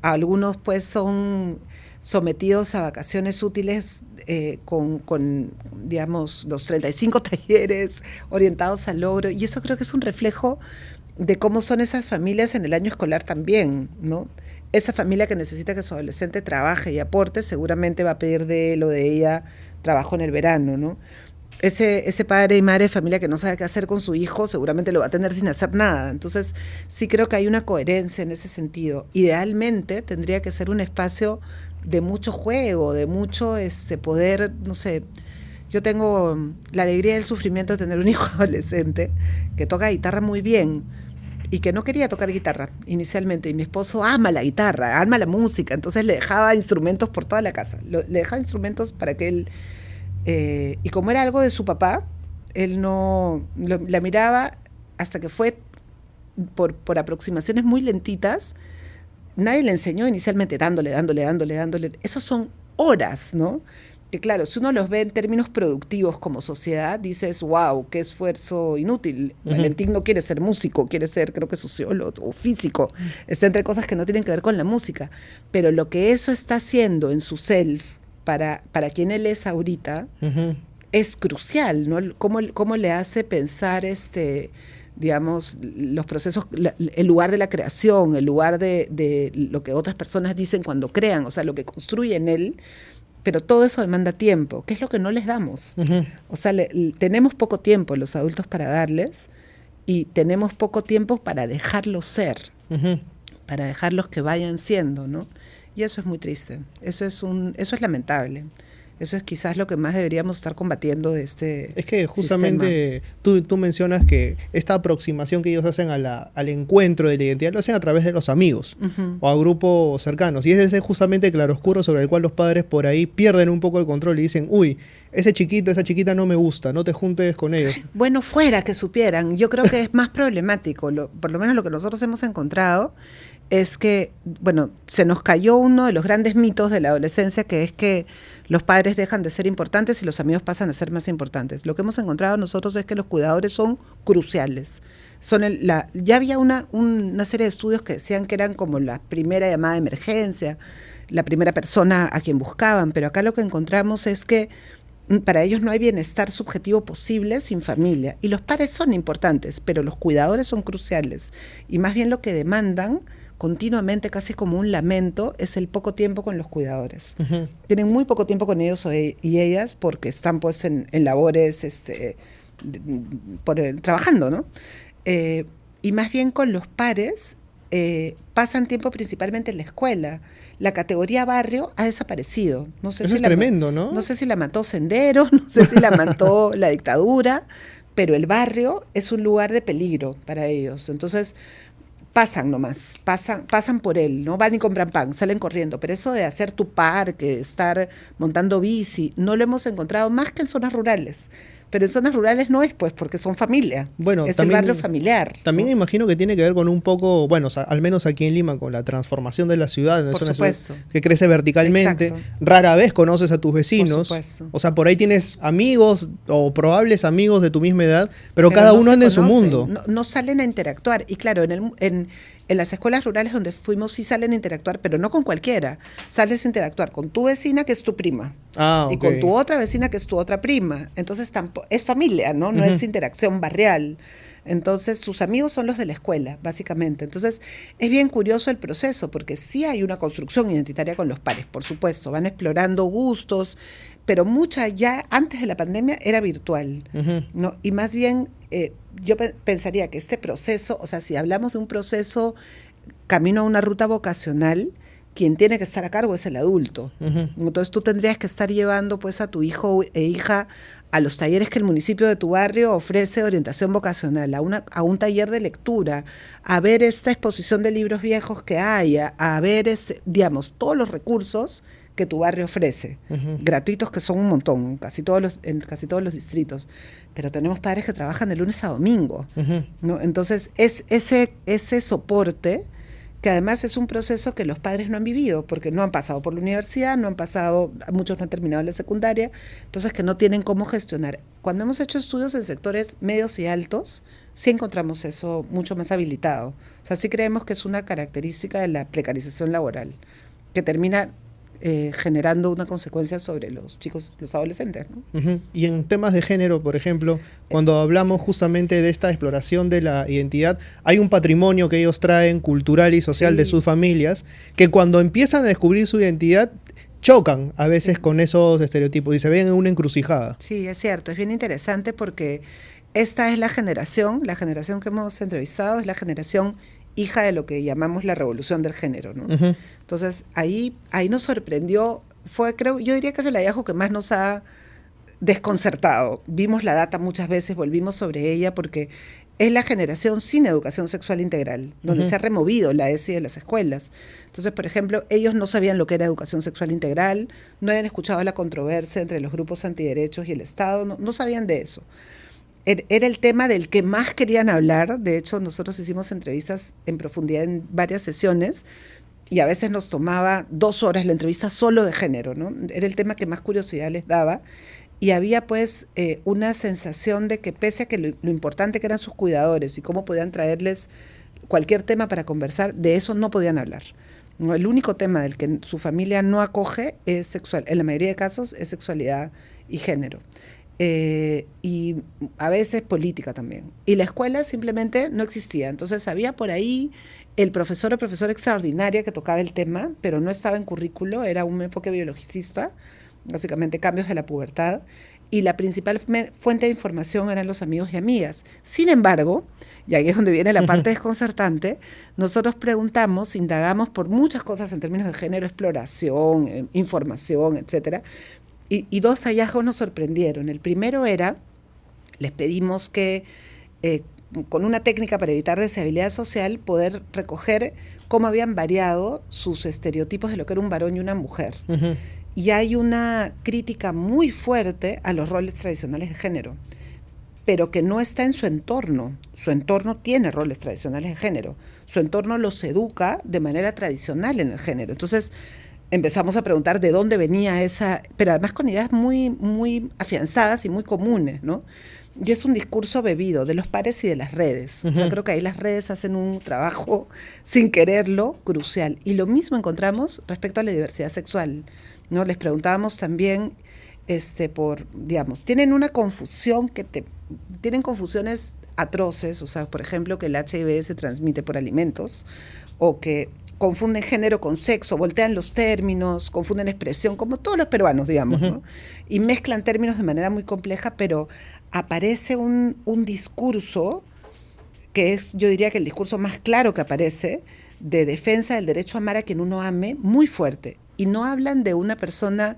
Algunos, pues, son sometidos a vacaciones útiles con, digamos, los 35 talleres orientados al logro. Y eso creo que es un reflejo de cómo son esas familias en el año escolar también, ¿no? Esa familia que necesita que su adolescente trabaje y aporte, seguramente va a pedir de él o de ella trabajo en el verano, ¿no? Ese padre y madre de familia que no sabe qué hacer con su hijo, seguramente lo va a tener sin hacer nada. Entonces, sí creo que hay una coherencia en ese sentido. Idealmente, tendría que ser un espacio de mucho juego, de mucho poder, no sé. Yo tengo la alegría y el sufrimiento de tener un hijo adolescente que toca guitarra muy bien, y que no quería tocar guitarra inicialmente, y mi esposo ama la guitarra, ama la música, entonces le dejaba instrumentos por toda la casa, le dejaba instrumentos para que él, y como era algo de su papá, él no la miraba hasta que fue por aproximaciones muy lentitas. Nadie le enseñó inicialmente dándole, esos son horas, ¿no? Que claro, si uno los ve en términos productivos como sociedad, dices, wow, qué esfuerzo inútil. Uh-huh. Valentín no quiere ser músico, quiere ser, creo que sociólogo o físico. Está entre cosas que no tienen que ver con la música. Pero lo que eso está haciendo en su self, para quien él es ahorita, uh-huh. es crucial, ¿no? Cómo le hace pensar digamos, los procesos, el lugar de la creación, el lugar de lo que otras personas dicen cuando crean, o sea, lo que construye en él. Pero todo eso demanda tiempo, que es lo que no les damos. Uh-huh. O sea, tenemos poco tiempo los adultos para darles, y tenemos poco tiempo para dejarlos ser, uh-huh. para dejarlos que vayan siendo, ¿no? Y eso es muy triste, eso es lamentable. Eso es quizás lo que más deberíamos estar combatiendo de este
Es que justamente tú mencionas que esta aproximación que ellos hacen al encuentro de la identidad lo hacen a través de los amigos o a grupos cercanos. Y es ese justamente claroscuro sobre el cual los padres por ahí pierden un poco el control y dicen, uy, ese chiquito, esa chiquita no me gusta, no te juntes con ellos.
Bueno, fuera que supieran. Yo creo que es más problemático. Por lo menos lo que nosotros hemos encontrado es que, bueno, se nos cayó uno de los grandes mitos de la adolescencia, que es que los padres dejan de ser importantes y los amigos pasan a ser más importantes. Lo que hemos encontrado nosotros es que los cuidadores son cruciales. Ya había una serie de estudios que decían que eran como la primera llamada de emergencia, la primera persona a quien buscaban, pero acá lo que encontramos es que para ellos no hay bienestar subjetivo posible sin familia. Y los padres son importantes, pero los cuidadores son cruciales. Y más bien lo que demandan continuamente, casi como un lamento, es el poco tiempo con los cuidadores. Tienen muy poco tiempo con ellos y ellas porque están pues en labores trabajando, ¿no? Y más bien con los pares pasan tiempo principalmente en la escuela. La categoría barrio ha desaparecido. No sé
Eso es tremendo, ¿no?
No sé si la mató Sendero, no sé si la mató la dictadura, pero el barrio es un lugar de peligro para ellos. Entonces pasan nomás, pasan por él, ¿no? Van y compran pan, salen corriendo, pero eso de hacer tu parque, estar montando bici, no lo hemos encontrado más que en zonas rurales. Pero en zonas rurales no es, pues, porque son familia.
Bueno,
es
también,
el barrio familiar.
También
¿no?
imagino que tiene que ver con un poco, bueno, o sea, al menos aquí en Lima, con la transformación de la ciudad.
Por supuesto.
Que crece verticalmente.
Exacto.
Rara vez conoces a tus vecinos.
Por supuesto.
O sea, por ahí tienes amigos o probables amigos de tu misma edad, pero cada uno anda en su mundo.
No salen a interactuar. Y claro, en las escuelas rurales donde fuimos sí salen a interactuar, pero no con cualquiera. Sales a interactuar con tu vecina, que es tu prima.
Ah,
y
ok.
con tu otra vecina, que es tu otra prima. Entonces es familia, ¿no? No es interacción barrial. Entonces sus amigos son los de la escuela, básicamente. Entonces es bien curioso el proceso, porque sí hay una construcción identitaria con los pares, por supuesto. Van explorando gustos, pero mucha ya antes de la pandemia era virtual, ¿no? Y más bien yo pensaría que este proceso, o sea, si hablamos de un proceso camino a una ruta vocacional, quien tiene que estar a cargo es el adulto. Entonces tú tendrías que estar llevando pues a tu hijo e hija a los talleres que el municipio de tu barrio ofrece orientación vocacional, a un taller de lectura, a ver esta exposición de libros viejos que haya, a ver, digamos, todos los recursos que tu barrio ofrece, gratuitos, que son un montón, en casi todos los distritos, pero tenemos padres que trabajan de lunes a domingo, ¿no? Entonces es ese soporte, que además es un proceso que los padres no han vivido, porque no han pasado por la universidad, muchos no han terminado la secundaria, entonces que no tienen cómo gestionar. Cuando hemos hecho estudios en sectores medios y altos, sí encontramos eso mucho más habilitado. O sea, sí creemos que es una característica de la precarización laboral, que termina generando una consecuencia sobre los chicos, los adolescentes, ¿no?
Y en temas de género, por ejemplo, cuando hablamos justamente de esta exploración de la identidad, hay un patrimonio que ellos traen cultural y social de sus familias, que cuando empiezan a descubrir su identidad, chocan a veces con esos estereotipos y se ven en una encrucijada.
Sí, es cierto, es bien interesante porque esta es la generación que hemos entrevistado, es la generación hija de lo que llamamos la revolución del género, ¿no? Entonces, ahí nos sorprendió, yo diría que es el hallazgo que más nos ha desconcertado. Vimos la data muchas veces, volvimos sobre ella, porque es la generación sin educación sexual integral, donde se ha removido la ESI de las escuelas. Entonces, por ejemplo, ellos no sabían lo que era educación sexual integral, no habían escuchado la controversia entre los grupos antiderechos y el Estado, no sabían de eso. Era el tema del que más querían hablar. De hecho, nosotros hicimos entrevistas en profundidad en varias sesiones y a veces nos tomaba 2 horas la entrevista solo de género, ¿no? Era el tema que más curiosidad les daba y había pues una sensación de que pese a que lo importante que eran sus cuidadores y cómo podían traerles cualquier tema para conversar, de eso no podían hablar. No, el único tema del que su familia no acoge es sexual, en la mayoría de casos es sexualidad y género. Y a veces política también. Y la escuela simplemente no existía. Entonces había por ahí el profesor o profesora extraordinaria que tocaba el tema, pero no estaba en currículo, era un enfoque biologicista, básicamente cambios de la pubertad, y la principal fuente de información eran los amigos y amigas. Sin embargo, y ahí es donde viene la parte desconcertante, nosotros preguntamos, indagamos por muchas cosas en términos de género, exploración, información, etcétera, Y dos hallazgos nos sorprendieron. El primero era, les pedimos que con una técnica para evitar deshabilidad social, poder recoger cómo habían variado sus estereotipos de lo que era un varón y una mujer.
Ujú.
Y hay una crítica muy fuerte a los roles tradicionales de género, pero que no está en su entorno. Su entorno tiene roles tradicionales de género. Su entorno los educa de manera tradicional en el género. Entonces empezamos a preguntar de dónde venía esa, pero además con ideas muy, muy afianzadas y muy comunes, ¿no? Y es un discurso bebido de los pares y de las redes. O sea, creo que ahí las redes hacen un trabajo, sin quererlo, crucial. Y lo mismo encontramos respecto a la diversidad sexual, ¿no? Les preguntábamos también, digamos, tienen una confusión tienen confusiones atroces, o sea, por ejemplo, que el HIV se transmite por alimentos, o que confunden género con sexo, voltean los términos, confunden expresión, como todos los peruanos, digamos, ¿no? Y mezclan términos de manera muy compleja, pero aparece un discurso que es, yo diría que el discurso más claro que aparece, de defensa del derecho a amar a quien uno ame, muy fuerte. Y no hablan de una persona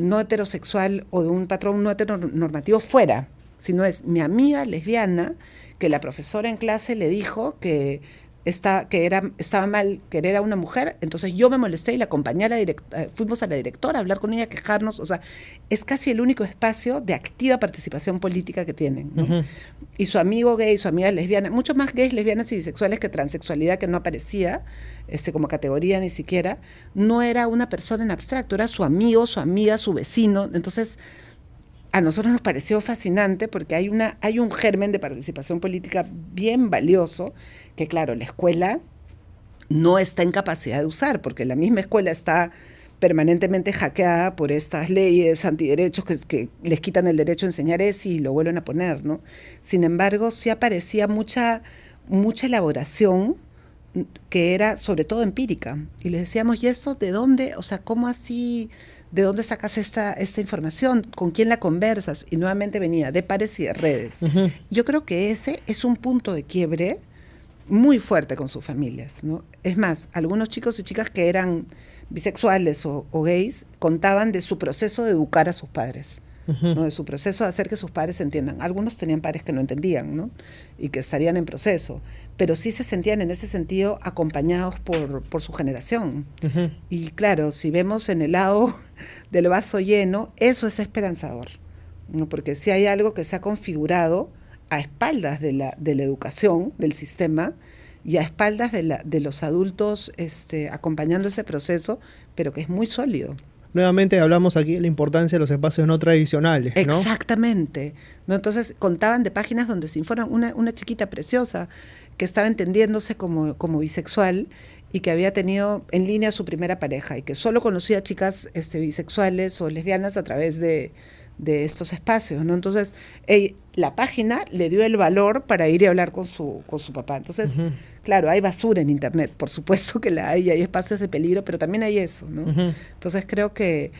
no heterosexual o de un patrón no heteronormativo fuera, sino es mi amiga lesbiana que la profesora en clase le dijo que estaba mal querer a una mujer, entonces yo me molesté y la acompañé fuimos a la directora a hablar con ella, a quejarnos, o sea, es casi el único espacio de activa participación política que tienen, ¿no? Uh-huh. Y su amigo gay, su amiga lesbiana, mucho más gays, lesbianas y bisexuales que transexualidad, que no aparecía como categoría ni siquiera, no era una persona en abstracto, era su amigo, su amiga, su vecino. Entonces a nosotros nos pareció fascinante porque hay un germen de participación política bien valioso que, claro, la escuela no está en capacidad de usar, porque la misma escuela está permanentemente hackeada por estas leyes antiderechos que les quitan el derecho a enseñar eso y lo vuelven a poner, ¿no? Sin embargo, sí aparecía mucha elaboración que era sobre todo empírica. Y les decíamos, ¿y eso de dónde? O sea, ¿cómo así? ¿De dónde sacas esta información? ¿Con quién la conversas? Y nuevamente venía de pares y de redes. Uh-huh. Yo creo que ese es un punto de quiebre muy fuerte con sus familias, ¿no? Es más, algunos chicos y chicas que eran bisexuales o gays contaban de su proceso de educar a sus padres, uh-huh, ¿no? De su proceso de hacer que sus padres entiendan. Algunos tenían padres que no entendían, ¿no? Y que estarían en proceso, pero sí se sentían en ese sentido acompañados por su generación. Uh-huh. Y claro, si vemos en el lado del vaso lleno, eso es esperanzador, ¿no? Porque si hay algo que se ha configurado a espaldas de la educación, del sistema, y a espaldas de los adultos acompañando ese proceso, pero que es muy sólido.
Nuevamente hablamos aquí de la importancia de los espacios no tradicionales, ¿no?
Exactamente, ¿no? Entonces contaban de páginas donde se informa una chiquita preciosa que estaba entendiéndose como bisexual y que había tenido en línea su primera pareja y que solo conocía chicas bisexuales o lesbianas a través de estos espacios, ¿no? Entonces, la página le dio el valor para ir y hablar con su papá. Entonces, uh-huh, claro, hay basura en Internet, por supuesto que la hay espacios de peligro, pero también hay eso, ¿no? Uh-huh. Entonces, creo que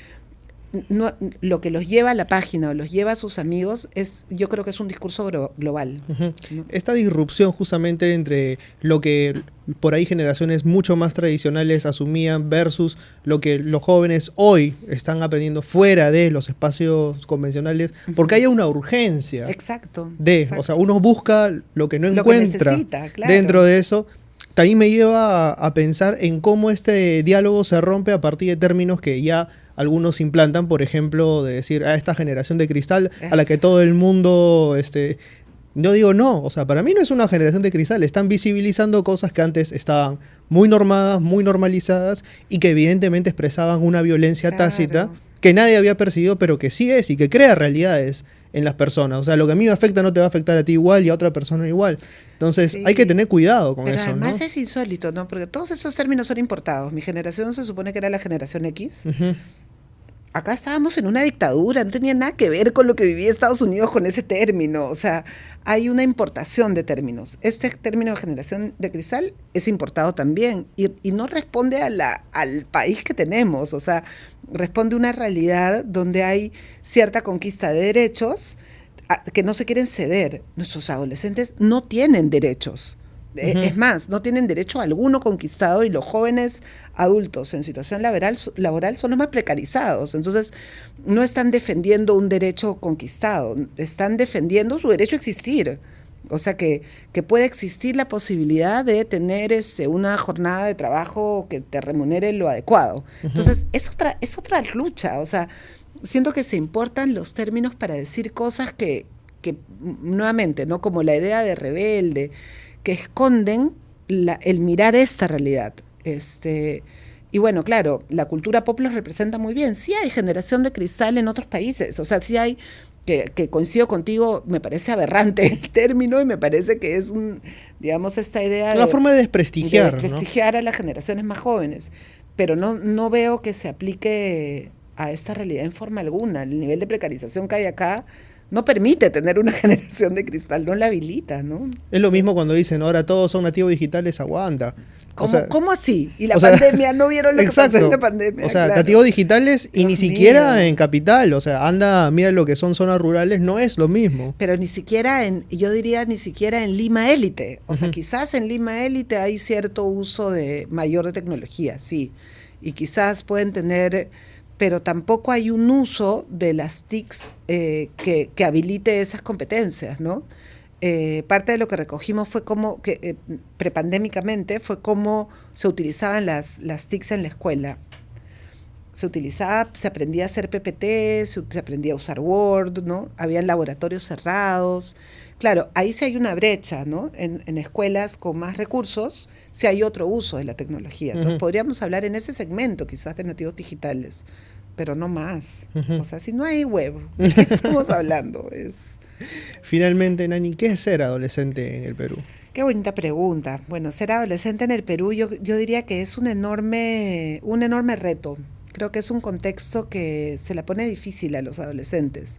lo que los lleva a la página o los lleva a sus amigos yo creo que es un discurso global, uh-huh,
¿no? Esta disrupción justamente entre lo que por ahí generaciones mucho más tradicionales asumían versus lo que los jóvenes hoy están aprendiendo fuera de los espacios convencionales, porque hay una urgencia.
Exacto.
O sea, uno busca lo que no encuentra
que necesita, claro,
dentro de eso. También me lleva a pensar en cómo este diálogo se rompe a partir de términos que ya algunos implantan, por ejemplo, de decir a esta generación de cristal a la que todo el mundo... Yo digo no, o sea, para mí no es una generación de cristal, están visibilizando cosas que antes estaban muy normadas, muy normalizadas y que evidentemente expresaban una violencia, claro, tácita que nadie había percibido, pero que sí es y que crea realidades en las personas. O sea, lo que a mí me afecta no te va a afectar a ti igual y a otra persona igual. Entonces, sí, hay que tener cuidado con eso, ¿no?
Pero además es insólito, ¿no? Porque todos esos términos son importados. Mi generación se supone que era la generación X. Uh-huh. Acá estábamos en una dictadura, no tenía nada que ver con lo que vivía Estados Unidos con ese término. O sea, hay una importación de términos. Este término de generación de cristal es importado también y no responde al país que tenemos. O sea, responde a una realidad donde hay cierta conquista de derechos que no se quieren ceder. Nuestros adolescentes no tienen derechos. Es más, no tienen derecho alguno conquistado y los jóvenes adultos en situación laboral son los más precarizados. Entonces, no están defendiendo un derecho conquistado, están defendiendo su derecho a existir. O sea, que puede existir la posibilidad de tener una jornada de trabajo que te remunere lo adecuado. Entonces, es otra lucha. O sea, siento que se importan los términos para decir cosas que nuevamente, ¿no? Como la idea de rebelde, que esconden el mirar esta realidad. Y bueno, claro, la cultura pop los representa muy bien. Sí hay generación de cristal en otros países, o sea, sí hay, que coincido contigo, me parece aberrante el término y me parece que es digamos, esta idea
Una forma de desprestigiar,
de desprestigiar, ¿no?, a las generaciones más jóvenes. Pero no veo que se aplique a esta realidad en forma alguna. El nivel de precarización que hay acá no permite tener una generación de cristal, no la habilita, ¿no?
Es lo mismo cuando dicen, ahora todos son nativos digitales, aguanta.
¿Cómo así? Y la pandemia, ¿no vieron lo que pasó en la pandemia?
O sea,
claro.
nativos digitales y
Dios
ni siquiera
mío.
en capital. O sea, mira lo que son zonas rurales, no es lo mismo.
Pero ni siquiera yo diría ni siquiera en Lima élite. O sea, quizás en Lima élite hay cierto uso mayor de tecnología, sí. Y quizás pueden tener, pero tampoco hay un uso de las TICs que habilite esas competencias, ¿no? Parte de lo que recogimos fue cómo, prepandémicamente, fue cómo se utilizaban las TICs en la escuela. Se aprendía a hacer PPT, se aprendía a usar Word, ¿no? Había laboratorios cerrados. Claro, ahí sí hay una brecha, ¿no? En escuelas con más recursos, sí hay otro uso de la tecnología. Entonces, podríamos hablar en ese segmento, quizás, de nativos digitales, pero no más. O sea, si no hay web, ¿de qué estamos hablando?
Finalmente, Nani, ¿qué es ser adolescente en el Perú?
Qué bonita pregunta. Bueno, ser adolescente en el Perú yo diría que es un enorme reto. Creo que es un contexto que se la pone difícil a los adolescentes.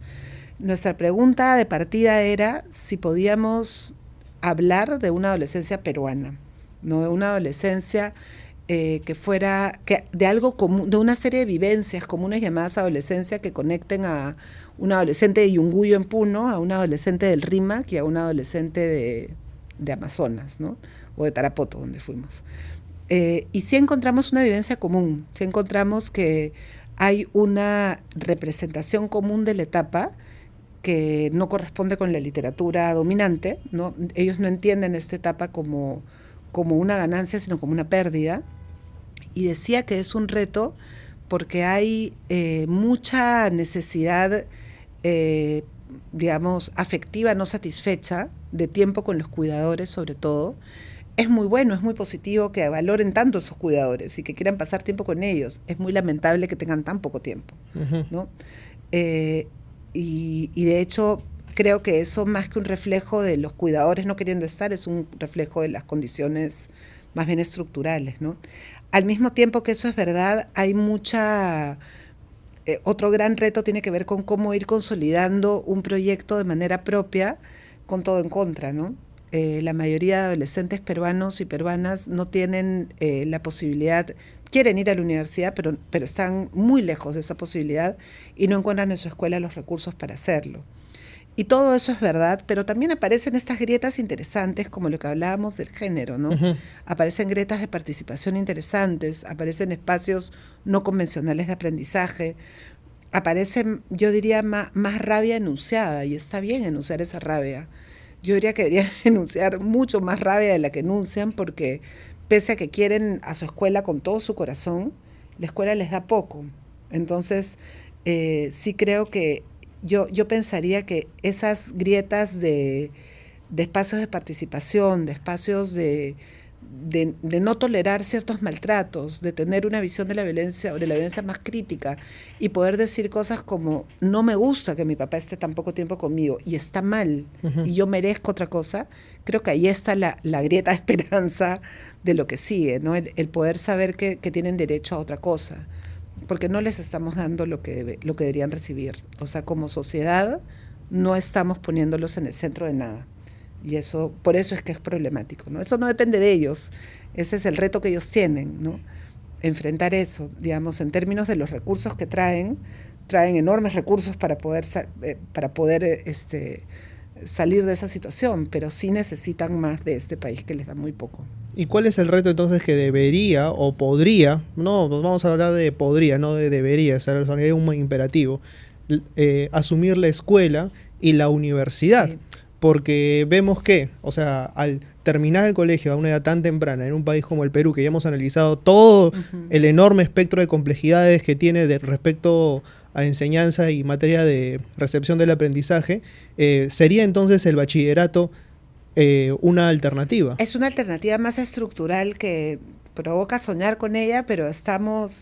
Nuestra pregunta de partida era si podíamos hablar de una adolescencia peruana, no de una adolescencia de algo común, de una serie de vivencias comunes llamadas adolescencia que conecten a un adolescente de Yunguyo en Puno, a un adolescente del Rímac y a un adolescente de Amazonas, ¿no? O de Tarapoto, donde fuimos. Y sí encontramos una vivencia común, sí encontramos que hay una representación común de la etapa que no corresponde con la literatura dominante, ¿no? Ellos no entienden esta etapa como una ganancia, sino como una pérdida. Y decía que es un reto porque hay mucha necesidad, digamos, afectiva no satisfecha, de tiempo con los cuidadores sobre todo. Es muy bueno, es muy positivo que valoren tanto esos cuidadores y que quieran pasar tiempo con ellos. Es muy lamentable que tengan tan poco tiempo, ¿no? Y de hecho, creo que eso, más que un reflejo de los cuidadores no queriendo estar, es un reflejo de las condiciones más bien estructurales, ¿no? Al mismo tiempo que eso es verdad, hay otro gran reto tiene que ver con cómo ir consolidando un proyecto de manera propia con todo en contra, ¿no? La mayoría de adolescentes peruanos y peruanas no tienen la posibilidad, quieren ir a la universidad, pero están muy lejos de esa posibilidad y no encuentran en su escuela los recursos para hacerlo. Y todo eso es verdad, pero también aparecen estas grietas interesantes, como lo que hablábamos del género, ¿no? Aparecen grietas de participación interesantes, aparecen espacios no convencionales de aprendizaje, aparecen, yo diría, más rabia enunciada, y está bien enunciar esa rabia. Yo diría que deberían enunciar mucho más rabia de la que enuncian, porque pese a que quieren a su escuela con todo su corazón, la escuela les da poco. Entonces, sí creo que yo pensaría que esas grietas de espacios de participación, de espacios de no tolerar ciertos maltratos, de tener una visión de la violencia más crítica y poder decir cosas como: no me gusta que mi papá esté tan poco tiempo conmigo y está mal y yo merezco otra cosa. Creo que ahí está la grieta de esperanza de lo que sigue, ¿no? El poder saber que tienen derecho a otra cosa, porque no les estamos dando lo que deberían recibir. O sea, como sociedad no estamos poniéndolos en el centro de nada. Y por eso es que es problemático, ¿no? Eso no depende de ellos, ese es el reto que ellos tienen, ¿no? Enfrentar eso, digamos, en términos de los recursos que traen enormes recursos para poder salir de esa situación, pero sí necesitan más de este país que les da muy poco.
¿Y cuál es el reto entonces que debería o podría, no, vamos a hablar de podría, no de debería, ser un imperativo, asumir la escuela y la universidad?
Sí.
Porque vemos que, o sea, al terminar el colegio a una edad tan temprana en un país como el Perú, que ya hemos analizado todo el enorme espectro de complejidades que tiene respecto a enseñanza y materia de recepción del aprendizaje, ¿sería entonces el bachillerato una alternativa?
Es una alternativa más estructural que provoca soñar con ella, pero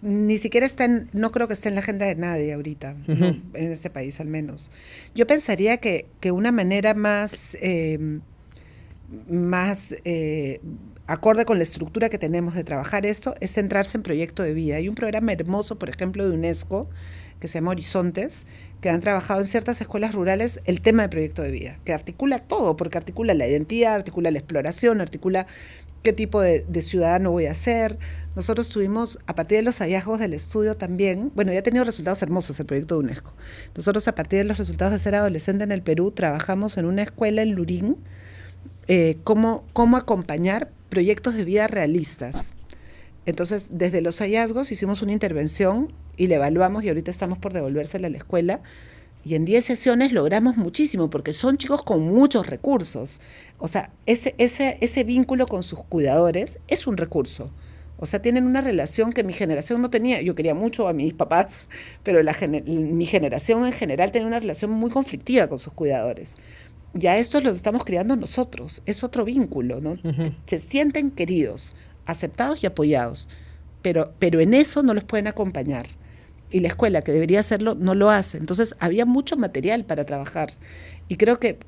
ni siquiera no creo que esté en la agenda de nadie ahorita, ¿no? En este país al menos. Yo pensaría que una manera más acorde con la estructura que tenemos de trabajar esto es centrarse en proyecto de vida. Hay un programa hermoso, por ejemplo, de UNESCO, que se llama Horizontes, que han trabajado en ciertas escuelas rurales el tema de proyecto de vida, que articula todo, porque articula la identidad, articula la exploración, articula qué tipo de ciudadano voy a ser. Nosotros tuvimos, a partir de los hallazgos del estudio también, bueno, ya ha tenido resultados hermosos el proyecto de UNESCO. Nosotros, a partir de los resultados de ser adolescente en el Perú, trabajamos en una escuela en Lurín, cómo acompañar proyectos de vida realistas. Entonces, desde los hallazgos hicimos una intervención y la evaluamos y ahorita estamos por devolvérsela a la escuela. Y en 10 sesiones logramos muchísimo, porque son chicos con muchos recursos. O sea, ese vínculo con sus cuidadores es un recurso. O sea, tienen una relación que mi generación no tenía. Yo quería mucho a mis papás, pero mi generación en general tenía una relación muy conflictiva con sus cuidadores. Ya estos los estamos criando nosotros. Es otro vínculo, ¿no? Se sienten queridos, aceptados y apoyados. Pero en eso no los pueden acompañar. Y la escuela, que debería hacerlo, no lo hace. Entonces, había mucho material para trabajar. Y creo que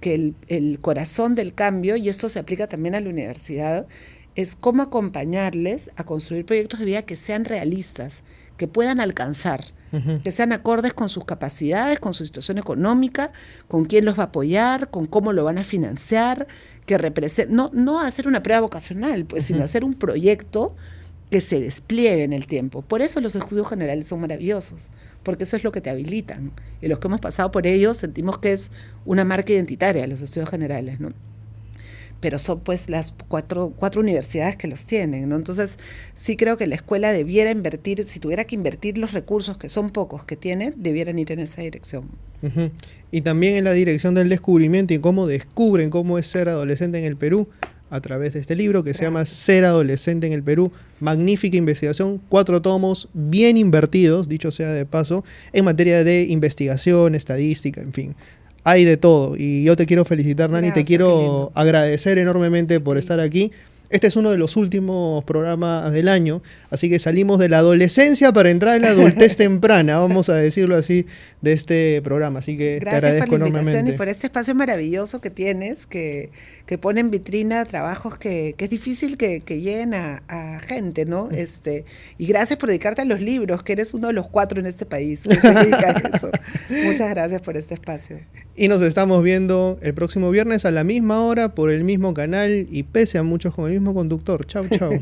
el corazón del cambio, y esto se aplica también a la universidad, es cómo acompañarles a construir proyectos de vida que sean realistas, que puedan alcanzar, que sean acordes con sus capacidades, con su situación económica, con quién los va a apoyar, con cómo lo van a financiar, que no hacer una prueba vocacional, pues, sino hacer un proyecto que se despliegue en el tiempo. Por eso los estudios generales son maravillosos, porque eso es lo que te habilitan. Y los que hemos pasado por ellos sentimos que es una marca identitaria los estudios generales, ¿no? Pero son pues las cuatro universidades que los tienen, ¿no? Entonces sí creo que la escuela debiera invertir, si tuviera que invertir los recursos, que son pocos que tienen, debieran ir en esa dirección.
Y también en la dirección del descubrimiento y cómo descubren cómo es ser adolescente en el Perú, a través de este libro que se llama Ser adolescente en el Perú. Magnífica investigación, 4 tomos bien invertidos, dicho sea de paso, en materia de investigación, estadística, en fin. Hay de todo. Y yo te quiero felicitar, Nani, te quiero agradecer enormemente por estar aquí. Este es uno de los últimos programas del año, así que salimos de la adolescencia para entrar en la adultez temprana, vamos a decirlo así, de este programa. Así que
gracias,
te agradezco
por la invitación
enormemente.
Y por este espacio maravilloso que tienes, que pone en vitrina trabajos que es difícil que lleguen a gente, ¿no? Y gracias por dedicarte a los libros, que eres uno de los 4 en este país que se dedica a eso. Muchas gracias por este espacio.
Y nos estamos viendo el próximo viernes a la misma hora por el mismo canal y pese a muchos con el mismo conductor. Chau, chau.